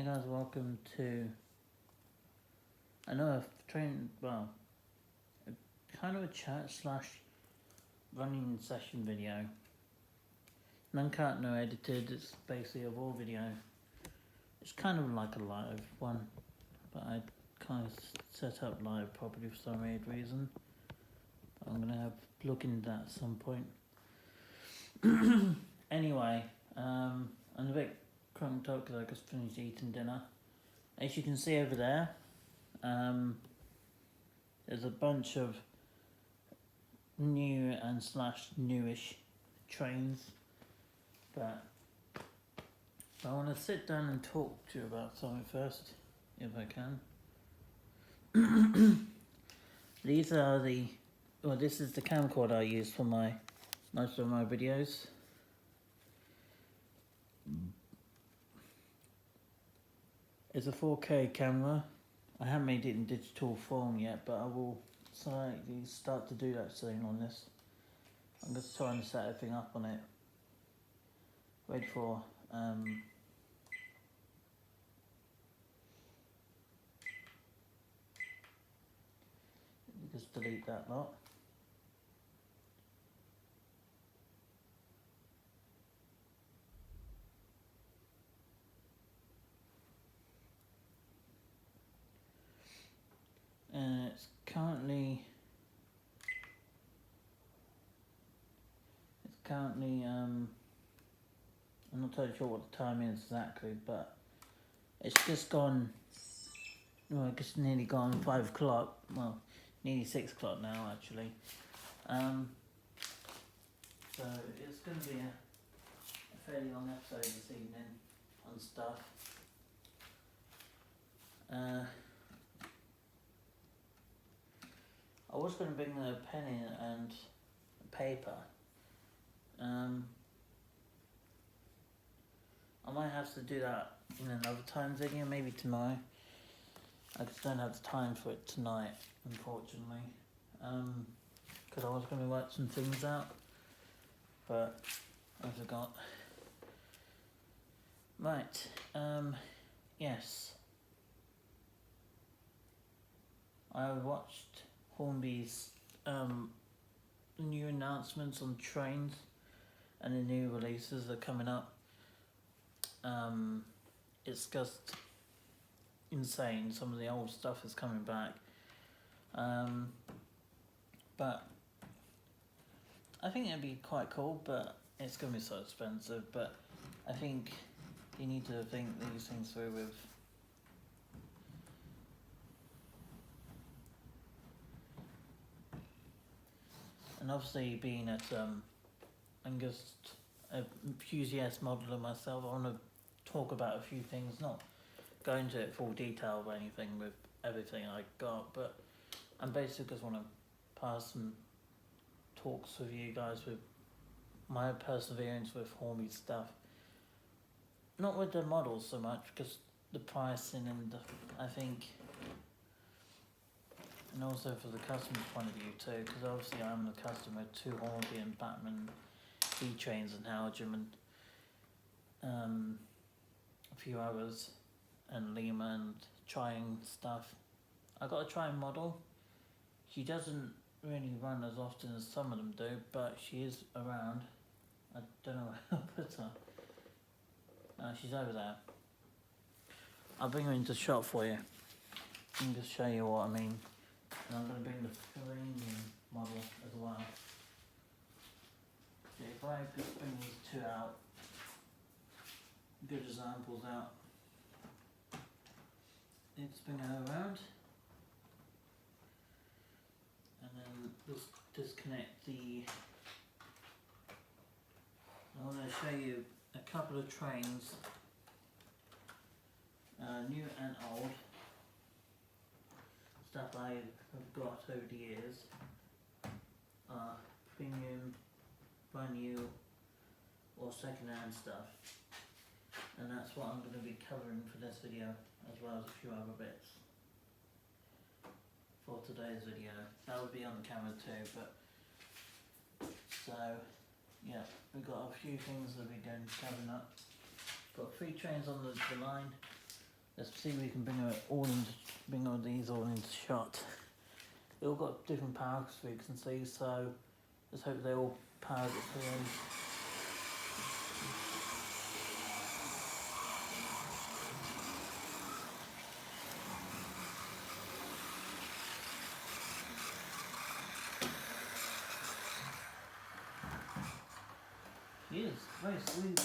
Hey guys, welcome to another kind of a chat slash running session video. None cut, no edited, it's basically a raw video. It's kind of like a live one, but I kind of set up live properly for some weird reason. But I'm gonna look into that at some point. Anyway, I'm a bit crunked up because I just finished eating dinner. As you can see over there, there's a bunch of new and slash newish trains, but I want to sit down and talk to you about something first, if I can. This is the camcorder I use for most of my videos. It's a 4K camera. I haven't made it in digital form yet, but I will slightly start to do that soon on this. I'm just trying to set everything up on it. Wait for just delete that lot. It's currently I'm not totally sure what the time is exactly, but it's just gone, well, I guess nearly gone 5 o'clock, well, nearly 6 o'clock now actually. So it's going to be a fairly long episode this evening on stuff. I was going to bring a pen in and paper. I might have to do that in another time video, maybe tomorrow. I just don't have the time for it tonight, unfortunately. Because I was going to work some things out, but I forgot. Right, yes. I watched Hornby's new announcements on trains and the new releases that are coming up. It's just insane. Some of the old stuff is coming back, but I think it'd be quite cool, but it's going to be so expensive. But I think you need to think these things through with and obviously being at I'm just a enthusiast modeler myself. I want to talk about a few things, not go into it full detail or anything with everything I got, but I basically just want to pass some talks with you guys with my perseverance with Hornby stuff. Not with the models so much, because the pricing and I think, and also for the customer's point of view too, because obviously I'm the customer to Hornby and Batman, B-Trains and Halgem and a few others, and Lima and trying stuff. I got a trying model. She doesn't really run as often as some of them do, but she is around. I don't know where I put her. She's over there. I'll bring her into the shop for you and just show you what I mean. And I'm going to bring the premium model as well. So if I just bring these two out, good examples out, let's bring her around, and then just disconnect the. I want to show you a couple of trains, new and old, stuff I have got over the years, premium, brand new, or second-hand stuff. And that's what I'm going to be covering for this video, as well as a few other bits for today's video. That would be on the camera too, but so yeah, we've got a few things that we're going to cover up. Got 3 trains on the line. let's see if we can bring all these all into shot. They all got different power, as we can see, so let's hope they all powered it through. She is very sweet.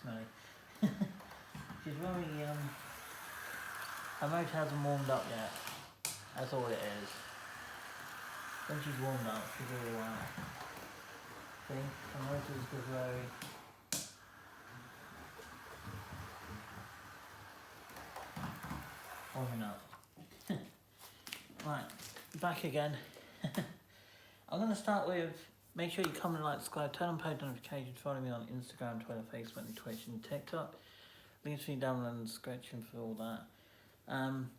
Smelly. She's very her motor hasn't warmed up yet. That's all it is. When she's warmed up, she's all right. See, her motor's just very warming up. Right, back again. I'm gonna start with, make sure you comment, like, subscribe, turn on post notifications, follow me on Instagram, Twitter, Facebook, and Twitch, and TikTok. Links to me down in the description for all that.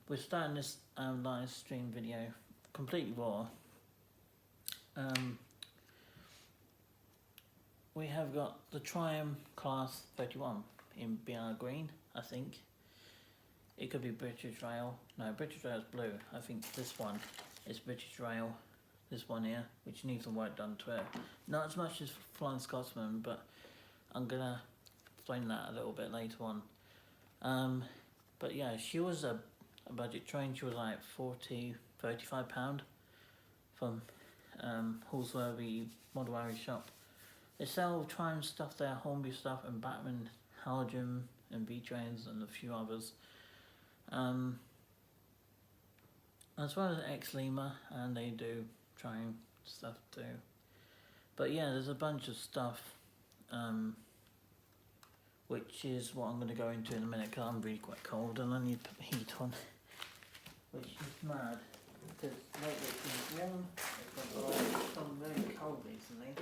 We're starting this live stream video completely raw. We have got the Triumph Class 31 in BR green, I think. It could be British Rail. No, British Rail is blue. I think this one is British Rail. This one here, which needs some work done to it. Not as much as Flying Scotsman, but I'm gonna explain that a little bit later on. But yeah, she was a budget train. She was like £35 from Hallsworthy Model Shop. They sell Triumph stuff there, Hornby stuff, and Batman, Halogen, and V-Trains, and a few others. As well as Ex-Lima, and they do Triumph stuff too. But yeah, there's a bunch of stuff, which is what I'm going to go into in a minute, because I'm really quite cold and I need to put the heat on, which is mad, because lately it's been warm, it's been very cold recently,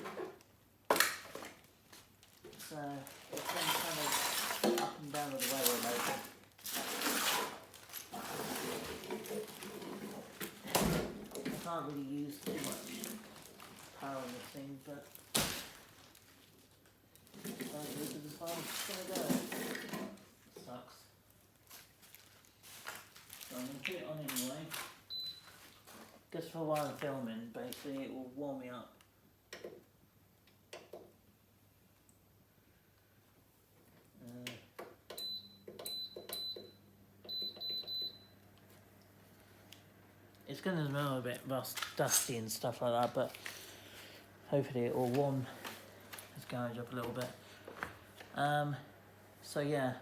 so it's been kind of up and down with the weather lately. I can't really use too much power on this thing, but this is as far as it's going to go. Sucks. So I'm going to put it on anyway. Just for while I'm filming, basically it will warm me up. It's going to smell a bit dusty and stuff like that, but hopefully it will warm this garage up a little bit. So yeah,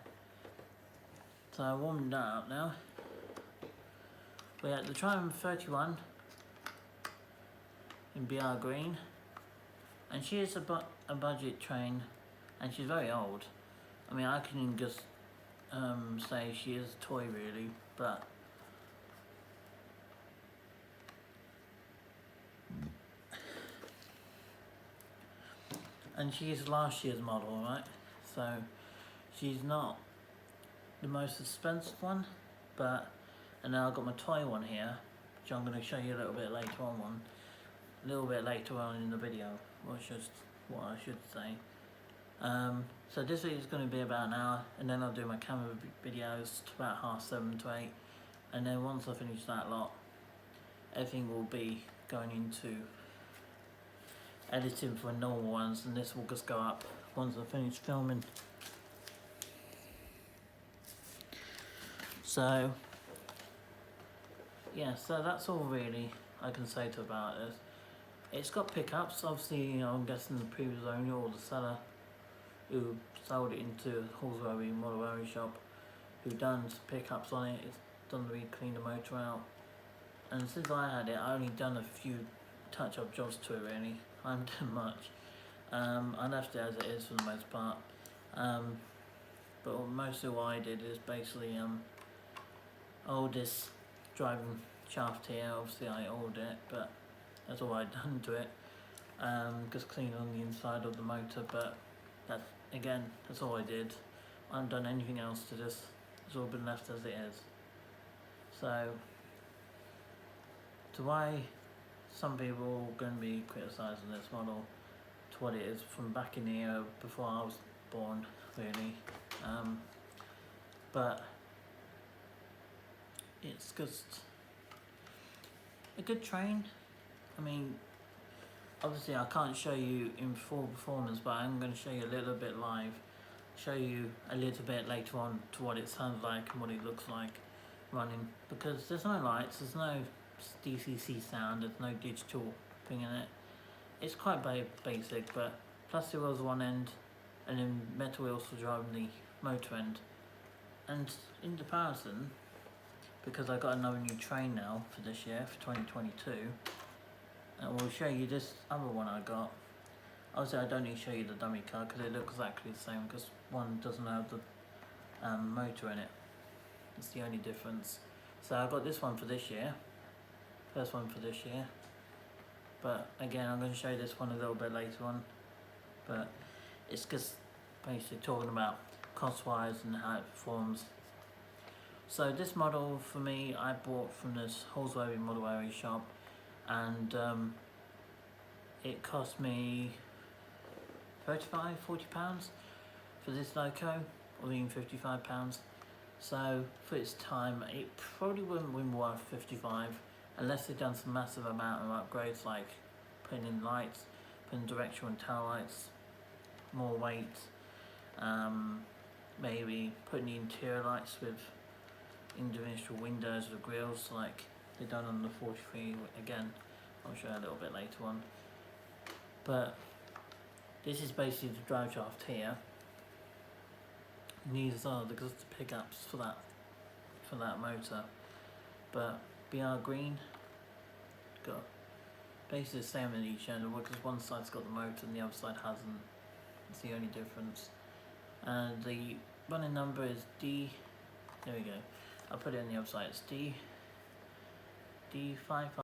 so I warmed that up now. We're at the Triumph 31 in BR green, and she is a budget train, and she's very old. I mean, I can just say she is a toy really, but and she is last year's model, right? So she's not the most expensive one, but, and now I've got my toy one here, which I'm going to show you a little bit later on. A little bit later on in the video, or just what I should say. So this video is going to be about an hour, and then I'll do my camera videos to about 7:30 to 8, and then once I finish that lot, everything will be going into editing for normal ones, and this will just go up once I finish filming. So yeah, so that's all really I can say to about this. It's got pickups, obviously, you know, I'm guessing the previous owner or the seller who sold it into Hallsworthy Model Shop, who done pickups on it, it's done to clean the motor out. And since I had it, I only done a few touch-up jobs to it really. I haven't done much. I left it as it is for the most part. But mostly what I did is basically oiled this driving shaft here. Obviously I oiled it, but that's all I'd done to it. Just clean on the inside of the motor, but that's all I did. I haven't done anything else to this. It's all been left as it is. So to why some people are going to be criticising this model to what it is from back in the era before I was born, really. But it's just a good train. I mean, obviously I can't show you in full performance, but I'm going to show you a little bit live, show you a little bit later on to what it sounds like and what it looks like running, because there's no lights, there's no DCC sound, there's no digital thing in it. It's quite basic, but plastic wheels one end and then metal wheels for driving the motor end. And in comparison, because I got another new train now for this year, for 2022, and we'll show you this other one I got. Obviously I don't need to show you the dummy car because it looks exactly the same, because one doesn't have the motor in it. It's the only difference. So I got this one for this year, first one for this year, but again I'm going to show you this one a little bit later on, but it's just basically talking about cost wise and how it performs. So this model for me I bought from this Holsworthy Model Area shop, and it cost me £35–40 for this loco, or even £55. So for its time it probably wouldn't been worth 55 unless they'd done some massive amount of upgrades, like putting in lights, putting directional and tail lights, more weight, maybe putting the interior lights with individual windows with grills like they done on the 43. Again, I'll show you a little bit later on. But this is basically the drive shaft here. And these are the pickups for that motor. But BR green, got basically the same in each end, because one side's got the motor and the other side hasn't. It's the only difference. And the running number is D. There we go. I'll put it on the other side. It's D55.